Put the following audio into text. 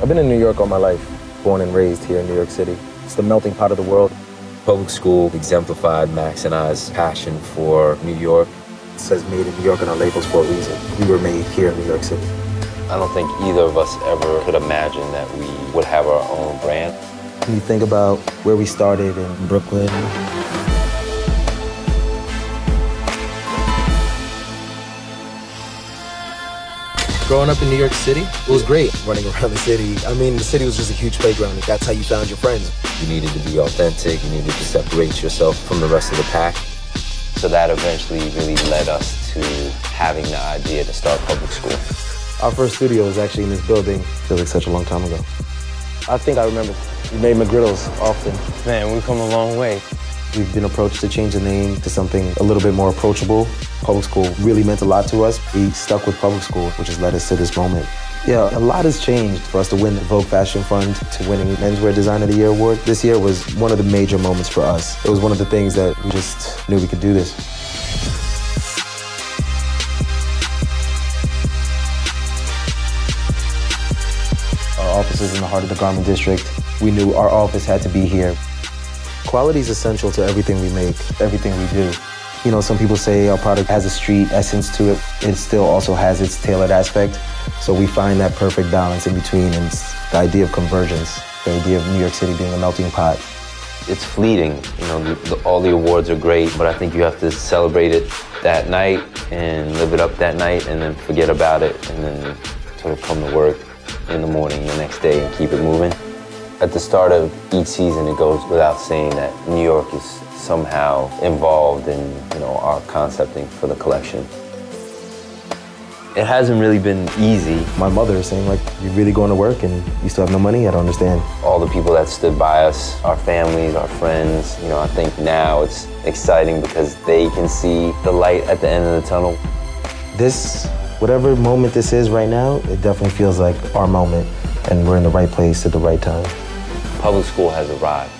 I've been in New York all my life, born and raised here in New York City. It's the melting pot of the world. Public school exemplified Max and I's passion for New York. It says made in New York on our labels for a reason. We were made here in New York City. I don't think either of us ever could imagine that we would have our own brand. When you think about where we started in Brooklyn, growing up in New York City, it was great running around the city. I mean, the city was just a huge playground. That's how you found your friends. You needed to be authentic. You needed to separate yourself from the rest of the pack. So that eventually really led us to having the idea to start public school. Our first studio was actually in this building. Feels like such a long time ago. I think I remember. We made McGriddles often. Man, we've come a long way. We've been approached to change the name to something a little bit more approachable. Public school really meant a lot to us. We stuck with public school, which has led us to this moment. Yeah, a lot has changed for us to win the Vogue Fashion Fund, to winning Menswear Design of the Year award. This year was one of the major moments for us. It was one of the things that we just knew we could do this. Our office is in the heart of the garment district. We knew our office had to be here. Quality is essential to everything we make, everything we do. You know, some people say our product has a street essence to it. It still also has its tailored aspect. So we find that perfect balance in between, and it's the idea of convergence, the idea of New York City being a melting pot. It's fleeting. You know, all the awards are great, but I think you have to celebrate it that night and live it up that night and then forget about it and then sort of come to work in the morning the next day and keep it moving. At the start of each season, it goes without saying that New York is somehow involved in, our concepting for the collection. It hasn't really been easy. My mother is saying, like, you're really going to work and you still have no money? I don't understand. All the people that stood by us, our families, our friends, I think now it's exciting because they can see the light at the end of the tunnel. This, whatever moment this is right now, it definitely feels like our moment, and we're in the right place at the right time. Public school has arrived.